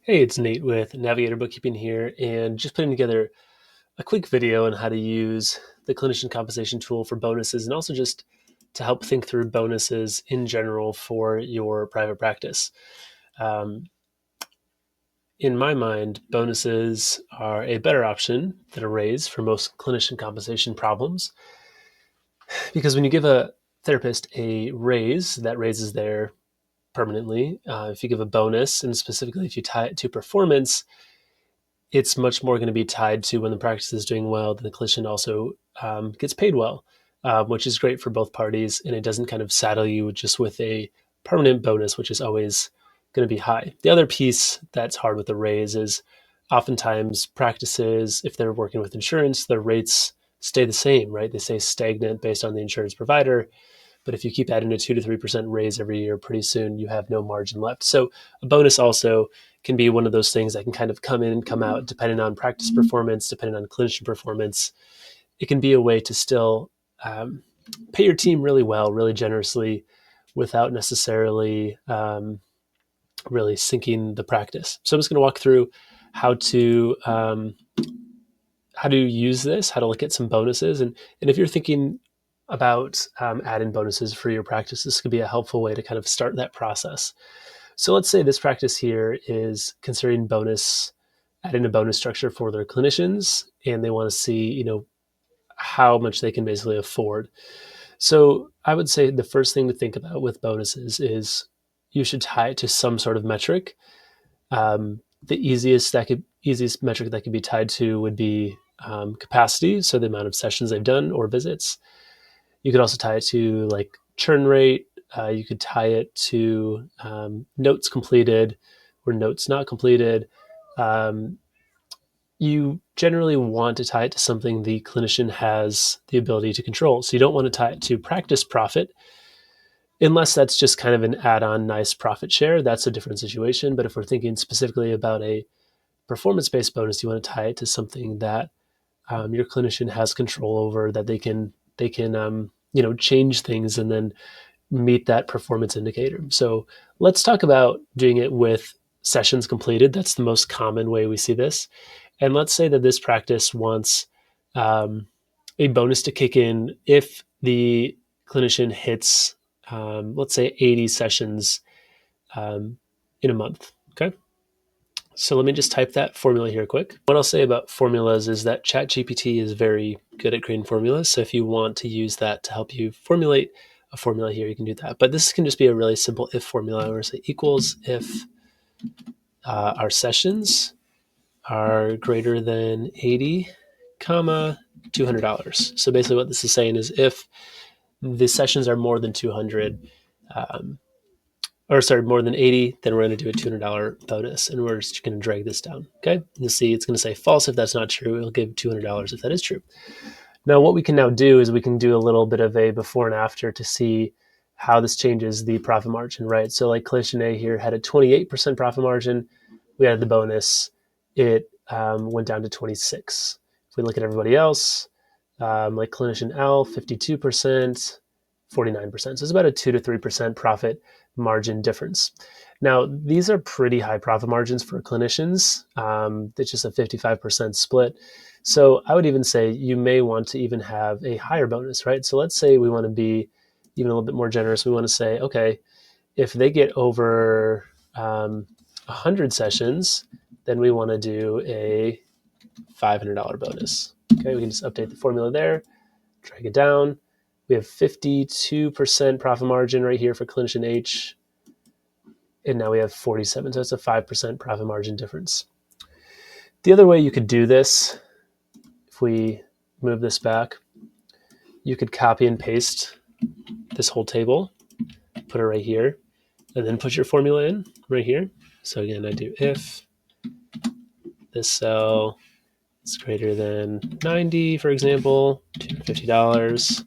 Hey, it's Nate with Navigator Bookkeeping here, and just putting together a quick video on how to use the clinician compensation tool for bonuses and also just to help think through bonuses in general for your private practice. Um, in my mind, bonuses are a better option than a raise for most clinician compensation problems because when you give a therapist a raise, that raises their permanently. If you give a bonus, and specifically if you tie it to performance, it's much more going to be tied to when the practice is doing well, then the clinician also gets paid well, which is great for both parties. And it doesn't kind of saddle you just with a permanent bonus, which is always going to be high. The other piece that's hard with the raise is oftentimes practices, if they're working with insurance, their rates stay the same, right? They stay stagnant based on the insurance provider. But if you keep adding a 2 to 3% raise every year, pretty soon you have no margin left. So a bonus also can be one of those things that can kind of come in and come out depending on practice performance, depending on clinician performance. It can be a way to still pay your team really well, really generously, without necessarily really sinking the practice. So I'm just going to walk through how to use this, how to look at some bonuses, and if you're thinking about adding bonuses for your practice, this could be a helpful way to kind of start that process. So let's say this practice here is considering adding a bonus structure for their clinicians, and they want to see, how much they can basically afford. So I would say the first thing to think about with bonuses is you should tie it to some sort of metric. The easiest metric that could be tied to would be capacity, so the amount of sessions they've done or visits. You could also tie it to like churn rate. You could tie it to notes completed or notes not completed. Um, you generally want to tie it to something the clinician has the ability to control. So you don't want to tie it to practice profit unless that's just kind of an add-on nice profit share. That's a different situation. But if we're thinking specifically about a performance-based bonus, you want to tie it to something that your clinician has control over, that they can change things and then meet that performance indicator. So let's talk about doing it with sessions completed. That's the most common way we see this. And let's say that this practice wants a bonus to kick in if the clinician hits, let's say, 80 sessions in a month. Okay. So let me just type that formula here quick. What I'll say about formulas is that ChatGPT is very good at creating formulas. So if you want to use that to help you formulate a formula here, you can do that. But this can just be a really simple if formula. We're going to say equals if our sessions are greater than 80, comma, $200. So basically what this is saying is if the sessions are more than 200, more than 80, then we're going to do a $200 bonus, and we're just going to drag this down. Okay. You'll see it's going to say false if that's not true. It'll give $200 if that is true. Now, what we can now do is we can do a little bit of a before and after to see how this changes the profit margin, right? So like clinician A here had a 28% profit margin. We added the bonus. It went down to 26. If we look at everybody else, like clinician L, 52%, 49%. So it's about a 2 to 3% profit margin difference. Now, these are pretty high profit margins for clinicians. It's just a 55% split. So I would even say you may want to even have a higher bonus, right? So let's say we want to be even a little bit more generous. We want to say, okay, if they get over 100 sessions, then we want to do a $500 bonus. Okay, we can just update the formula there, drag it down. We have 52% profit margin right here for clinician H, and now we have 47, so it's a 5% profit margin difference. The other way you could do this, if we move this back, you could copy and paste this whole table, put it right here, and then put your formula in right here. So again, I do if this cell is greater than 90, for example, $250,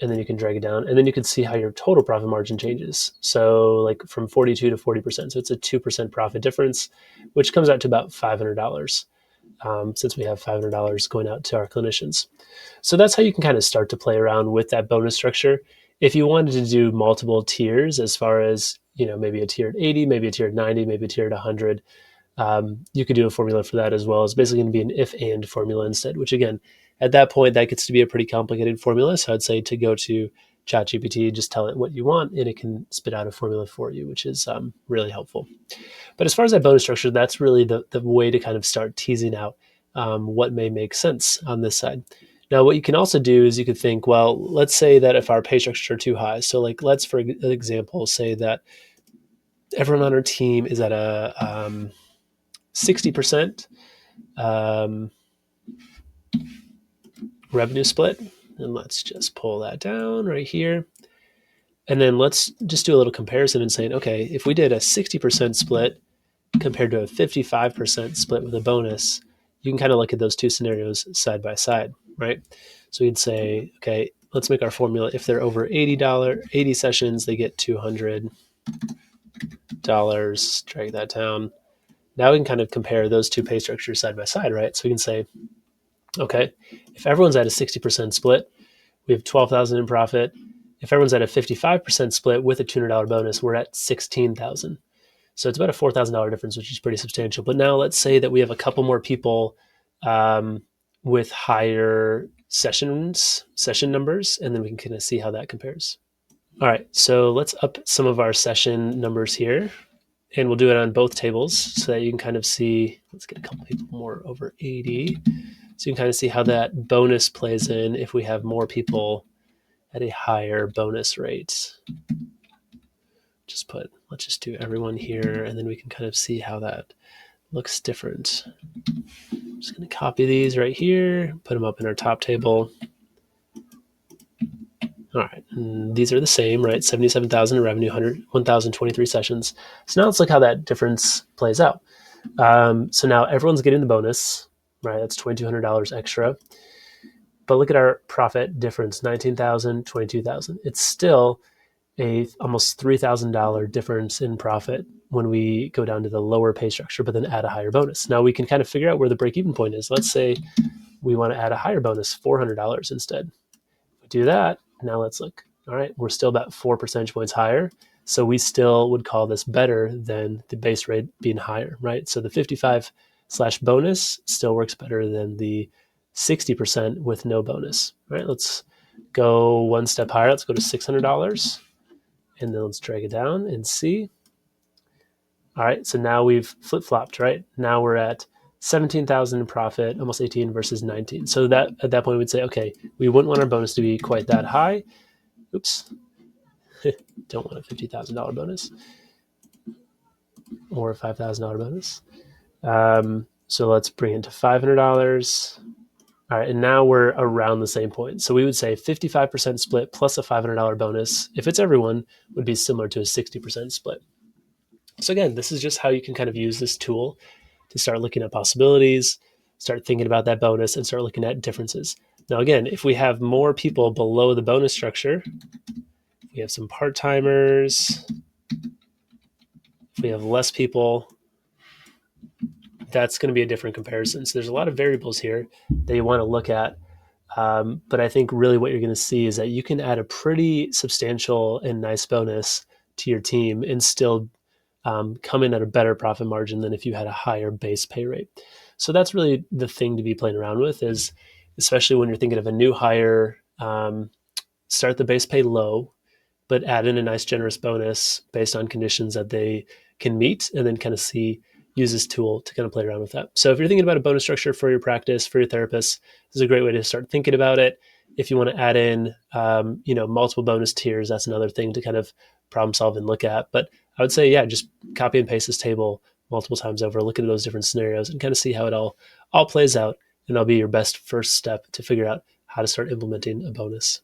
and then you can drag it down, and then you can see how your total profit margin changes. So like from 42 to 40%. So it's a 2% profit difference, which comes out to about $500. Since we have $500 going out to our clinicians. So that's how you can kind of start to play around with that bonus structure. If you wanted to do multiple tiers as far as maybe a tiered 80, maybe a tiered 90, maybe a tiered 100. You could do a formula for that as well. It's basically going to be an if and formula instead, which again, at that point, that gets to be a pretty complicated formula. So I'd say to go to ChatGPT, just tell it what you want, and it can spit out a formula for you, which is really helpful. But as far as that bonus structure, that's really the way to kind of start teasing out what may make sense on this side. Now, what you can also do is you could think, well, let's say that if our pay structures are too high. So like, let's, for example, say that everyone on our team is at a 60% revenue split. And let's just pull that down right here. And then let's just do a little comparison and saying, okay, if we did a 60% split compared to a 55% split with a bonus, you can kind of look at those two scenarios side by side, right? So you'd say, okay, let's make our formula. If they're over $80 sessions, they get $200. Drag that down. Now we can kind of compare those two pay structures side by side, right? So we can say, okay, if everyone's at a 60% split, we have $12,000 in profit. If everyone's at a 55% split with a $200 bonus, we're at $16,000. So it's about a $4,000 difference, which is pretty substantial. But now let's say that we have a couple more people with higher session numbers, and then we can kind of see how that compares. All right, so let's up some of our session numbers here, and we'll do it on both tables so that you can kind of see. Let's get a couple people more over 80. So you can kind of see how that bonus plays in if we have more people at a higher bonus rate. Let's just do everyone here, and then we can kind of see how that looks different. I'm just going to copy these right here, put them up in our top table. All right, and these are the same, right? 77,000 in revenue, 1,023 sessions. So now let's look how that difference plays out. So now everyone's getting the bonus, right? That's $2,200 extra. But look at our profit difference, 19,000, 22,000. It's still a almost $3,000 difference in profit when we go down to the lower pay structure, but then add a higher bonus. Now we can kind of figure out where the break-even point is. Let's say we want to add a higher bonus, $400 instead. If we do that, now let's look. All right, we're still about 4 percentage points higher. So we still would call this better than the base rate being higher, right? So the 55/bonus still works better than the 60% with no bonus, right? Let's go one step higher. Let's go to $600. And then let's drag it down and see. All right, so now we've flip-flopped, right? Now we're at 17,000 in profit, almost 18 versus 19. So that at that point we'd say, okay, we wouldn't want our bonus to be quite that high. Oops, don't want a $50,000 bonus or a $5,000 bonus. So let's bring it to $500. All right, and now we're around the same point. So we would say 55% split plus a $500 bonus, if it's everyone, would be similar to a 60% split. So again, this is just how you can kind of use this tool to start looking at possibilities, start thinking about that bonus, and start looking at differences. Now again, if we have more people below the bonus structure, we have some part-timers, if we have less people, that's going to be a different comparison. So there's a lot of variables here that you want to look at. But I think really what you're going to see is that you can add a pretty substantial and nice bonus to your team and still come in at a better profit margin than if you had a higher base pay rate. So that's really the thing to be playing around with, is especially when you're thinking of a new hire, start the base pay low, but add in a nice generous bonus based on conditions that they can meet, and then kind of use this tool to kind of play around with that. So if you're thinking about a bonus structure for your practice, for your therapist, this is a great way to start thinking about it. If you want to add in, multiple bonus tiers, that's another thing to kind of problem solve and look at. But I would say, yeah, just copy and paste this table multiple times over, look at those different scenarios and kind of see how it all plays out. And that'll be your best first step to figure out how to start implementing a bonus.